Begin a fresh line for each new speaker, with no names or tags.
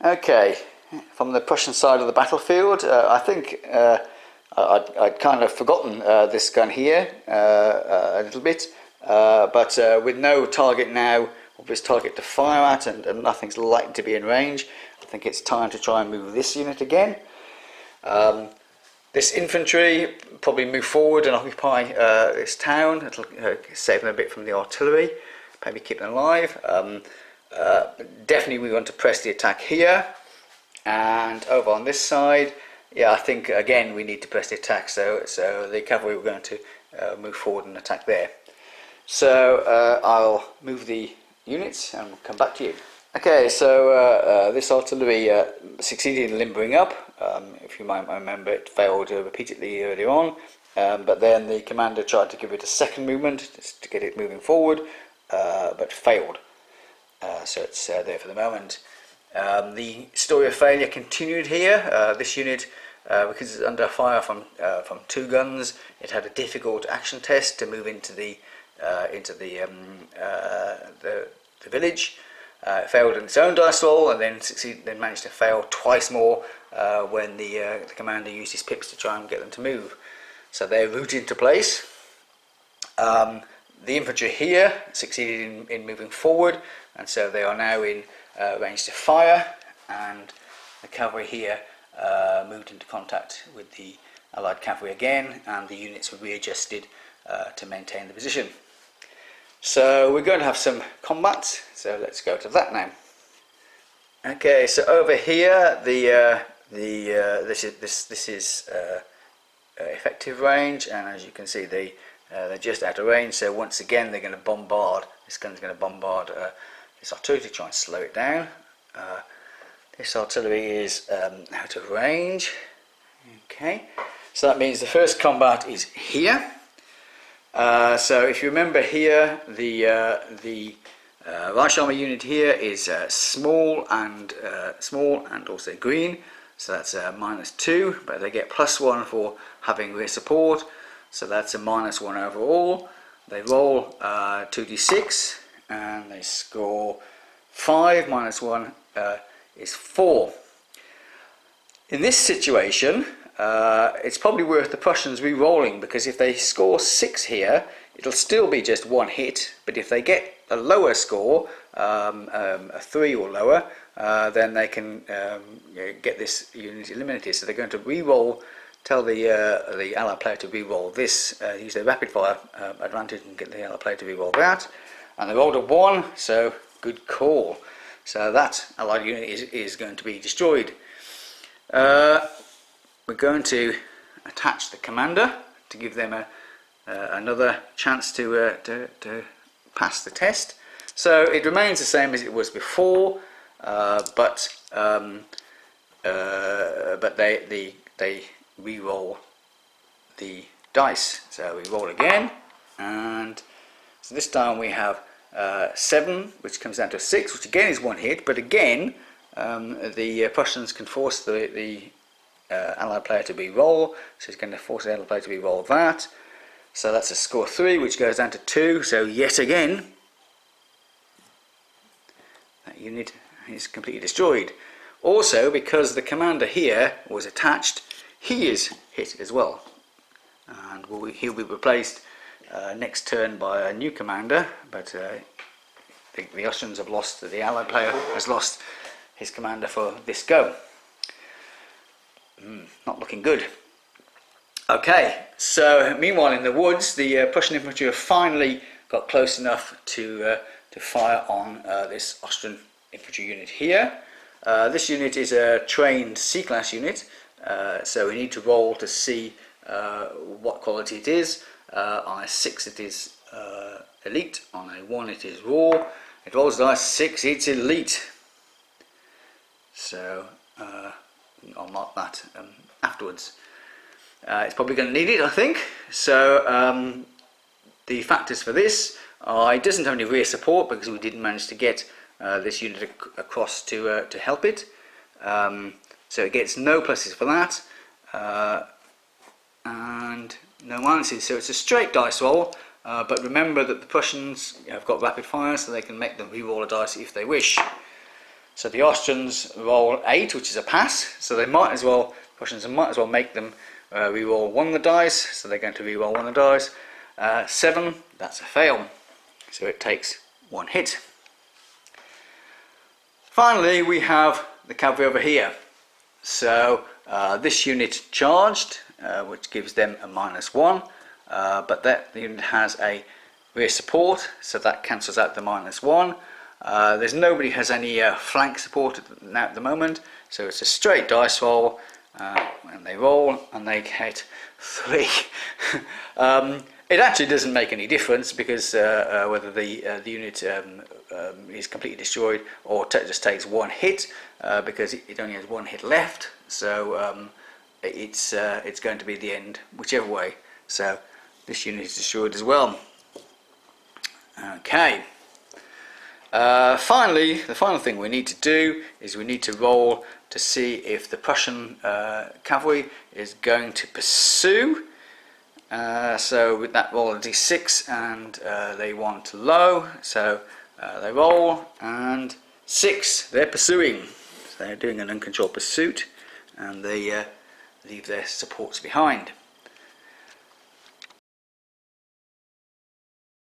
Okay, from the Prussian side of the battlefield, I think I'd kind of forgotten this gun here a little bit, but with no target now, obvious target to fire at, and nothing's likely to be in range, I think it's time to try and move this unit again. This infantry probably move forward and occupy this town. It'll save them a bit from the artillery, maybe keep them alive. Definitely we want to press the attack here, and over on this side, yeah, I think again we need to press the attack, so the cavalry we're going to move forward and attack there. So I'll move the units and we'll come back to you. Okay, so this artillery succeeded in limbering up. If you might remember, it failed repeatedly earlier on, but then the commander tried to give it a second movement just to get it moving forward, but failed. So it's there for the moment. The story of failure continued here. This unit, because it's under fire from two guns, it had a difficult action test to move into the village. It failed in its own dice roll, and then managed to fail twice more when the commander used his pips to try and get them to move. So they're rooted into place. The infantry here succeeded in moving forward, and so they are now in range to fire, and the cavalry here moved into contact with the Allied cavalry again, and the units were readjusted to maintain the position. So we're going to have some combat, so let's go to that now. Okay, so over here this is effective range, and as you can see they're just out of range, so once again they're going to bombard. This gun's going to bombard this artillery to try and slow it down. This artillery is out of range. Okay, so that means the first combat is here. So if you remember here, the Reich Army unit here is small and also green, so that's a -2, but they get +1 for having rear support, so that's a -1 overall. They roll 2d6 and they score 5. -1 is 4. In this situation, it's probably worth the Prussians re-rolling, because if they score 6 here, it'll still be just 1 hit, but if they get a lower score, a 3 or lower, then they can get this unit eliminated. So they're going to re-roll, tell the Allied player to re-roll this, use their rapid fire advantage and get the Allied player to re-roll that, and they rolled a 1, so good call. So that Allied unit is going to be destroyed. We're going to attach the commander to give them another chance to pass the test. So it remains the same as it was before, but they re-roll the dice. So we roll again, and so this time we have 7, which comes down to 6, which again is 1 hit, but again the Prussians can force the Allied player to re-roll, so he's going to force the Allied player to re-roll that. So that's a score 3, which goes down to 2. So yet again, that unit is completely destroyed. Also, because the commander here was attached, he is hit as well, and he'll be replaced next turn by a new commander. But the Austrians have lost. The Allied player has lost his commander for this go. Not looking good. Okay, so meanwhile in the woods, the Prussian infantry have finally got close enough to fire on this Austrian infantry unit here. This unit is a trained C-class unit, so we need to roll to see what quality it is. On a 6 it is elite, on a 1 it is raw. It rolls the dice 6, it's elite. So I'll mark that afterwards. It's probably going to need it, I think. So the factors for this are it doesn't have any rear support because we didn't manage to get this unit across to help it. So it gets no pluses for that, and no minuses. So it's a straight dice roll, but remember that the Prussians have got rapid fire, so they can make them re-roll a dice if they wish. So the Austrians roll 8, which is a pass. So they might as well, Prussians might as well make them re-roll one of the dice. So they're going to re-roll one of the dice. 7, that's a fail. So it takes 1 hit. Finally, we have the cavalry over here. So this unit charged, which gives them a -1, but that unit has a rear support, so that cancels out the -1. There's nobody has any flank support at the moment, so it's a straight dice roll, and they roll and they get 3. It actually doesn't make any difference because whether the unit is completely destroyed or just takes 1 hit, because it only has 1 hit left. So it's going to be the end whichever way. So this unit is destroyed as well. Okay. Finally, the final thing we need to do is we need to roll to see if the Prussian cavalry is going to pursue. So with that roll a d6, and they want low, so they roll, and 6, they're pursuing. So they're doing an uncontrolled pursuit, and they leave their supports behind.